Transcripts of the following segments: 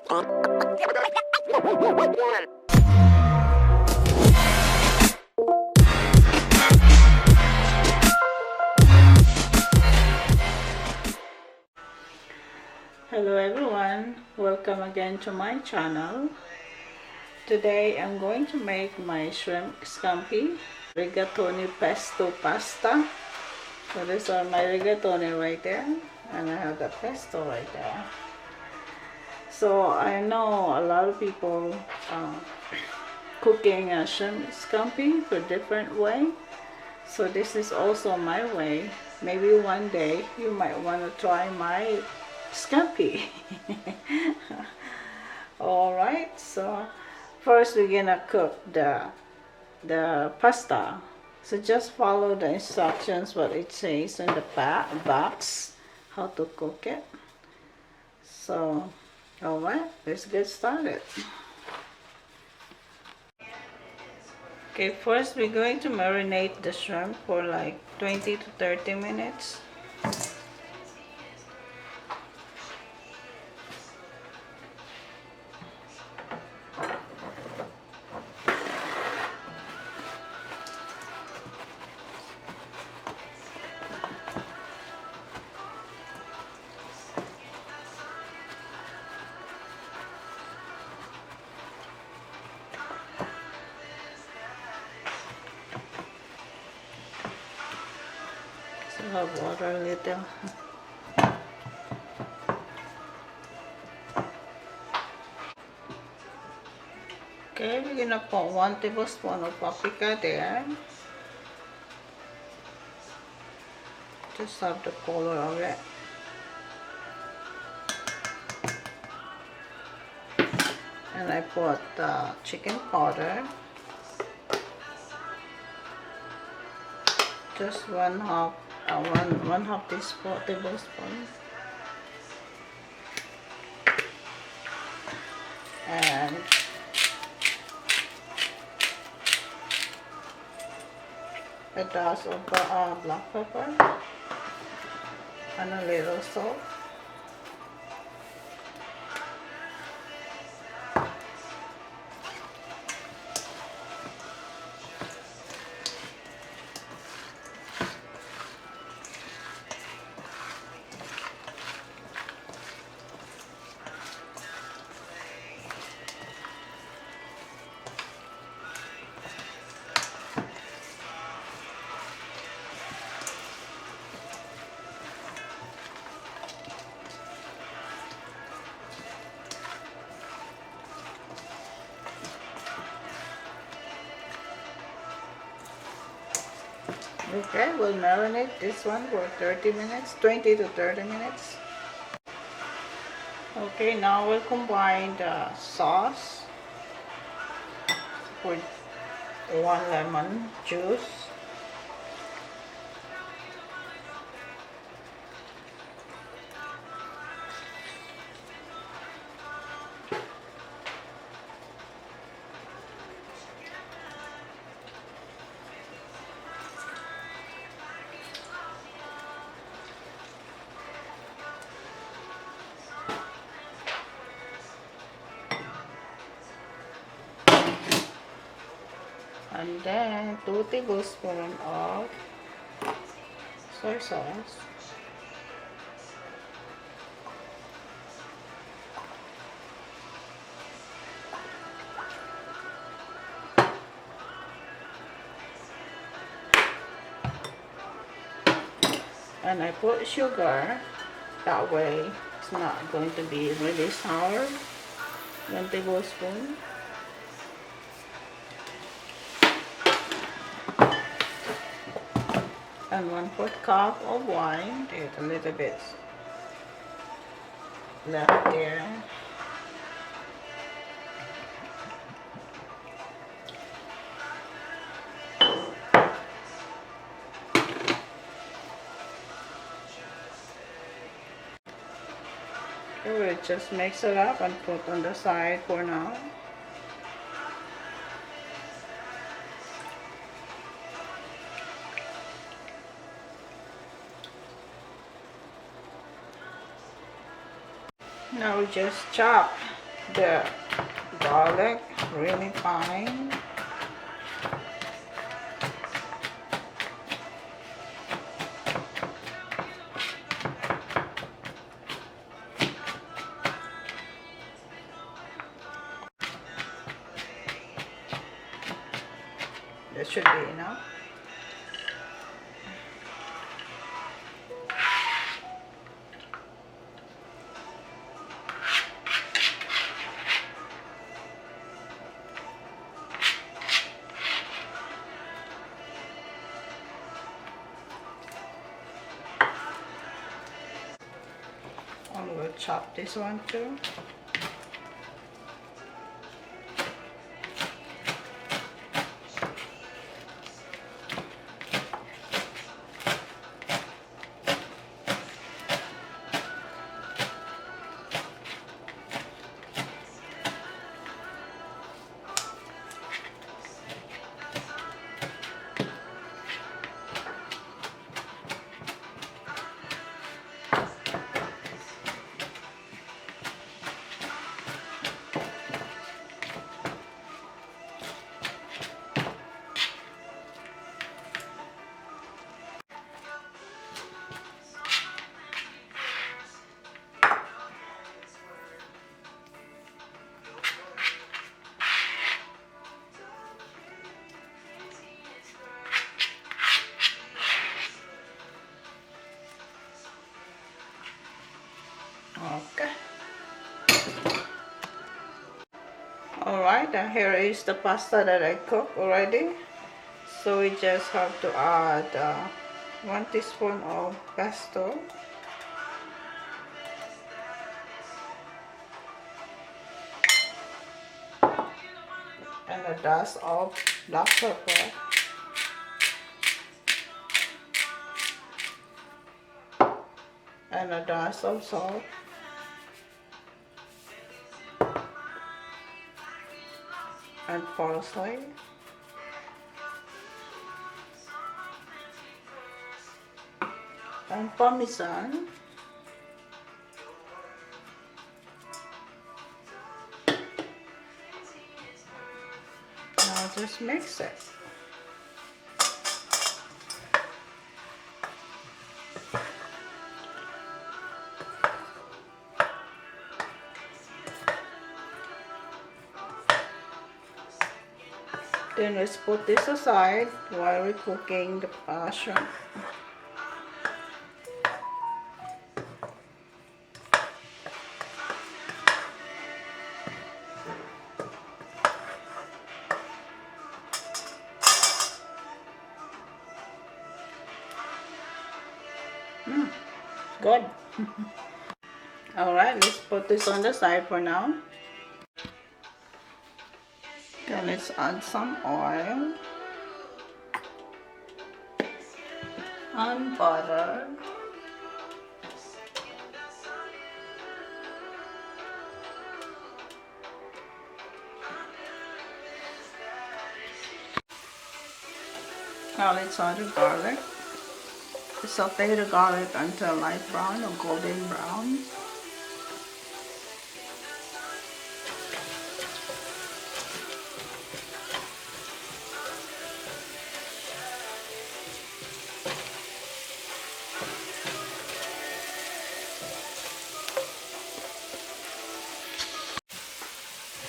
Hello everyone, welcome again to my channel. Today I'm going to make my shrimp scampi, rigatoni pesto pasta. So these are my rigatoni right there, and I have the pesto right there. So I know a lot of people cooking a shrimp scampi for different way. So this is also my way. Maybe one day you might want to try my scampi. Alright, so first we're gonna cook the pasta. So just follow the instructions what it says in the box how to cook it. So alright, let's get started. Okay, first we're going to marinate the shrimp for like 20 to 30 minutes. Have water a little. Okay, we're gonna put 1 tablespoon of paprika there. Just have the color of it. And I put chicken powder. Just one half tablespoon. And a dash of black pepper and a little salt. Okay, we'll marinate this one for 30 minutes, 20 to 30 minutes. Okay, now we'll combine the sauce with 1 lemon juice. And then 2 tablespoons of soy sauce. And I put sugar, that way it's not going to be really sour. 1 tablespoon. And 1/4 cup of wine. There's a little bit left there. Okay, we'll just mix it up and put on the side for now. Now we just chop the garlic really fine. That should be enough. I'm going to chop this one too. Okay. Alright, and here is the pasta that I cooked already. So we just have to add 1 teaspoon of pesto. And a dash of black pepper. And a dash of salt. And parsley. And Parmesan. Now just mix it. Then let's put this aside while we're cooking the shrimp. Good. Alright, let's put this on the side for now. Then let's add some oil and butter. Now let's add the garlic. Saute the garlic until light brown or golden brown.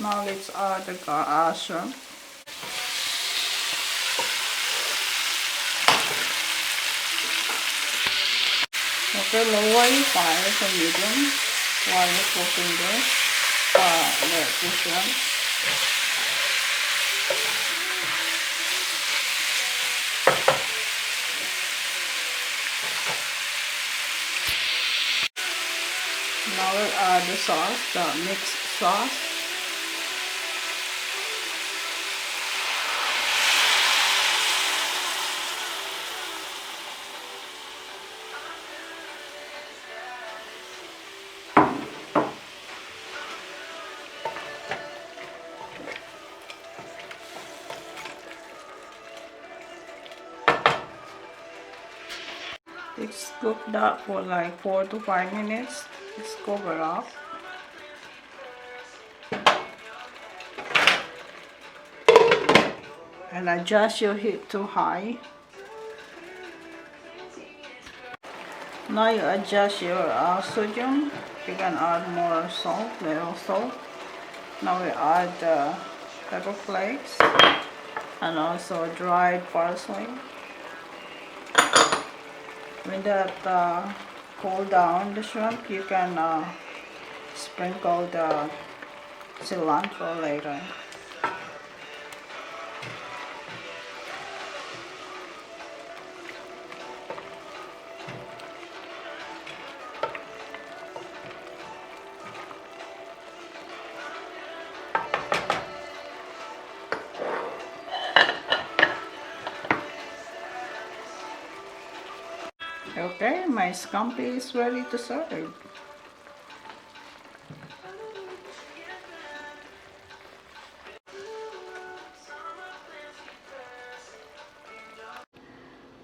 Now let's add the shrimp. Okay, lower your fire to medium while you're cooking this, the shrimp. Now we'll add the sauce, the mixed sauce. Let's cook that for like 4 to 5 minutes. Let's cover up. and adjust your heat to high. Now you adjust your sodium. You can add more salt, little salt. Now we add pepper flakes and also dried parsley. When that cool down the shrimp, you can sprinkle the cilantro later. Okay, my scampi is ready to serve.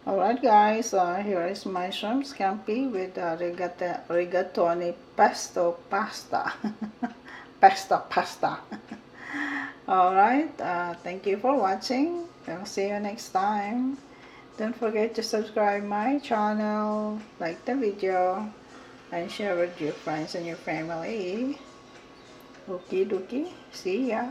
Alright guys, here is my shrimp scampi with rigatoni pesto pasta. Pesto pasta. Alright, thank you for watching. I'll see you next time. Don't forget to subscribe my channel, like the video, and share with your friends and your family. Okie dokie, see ya.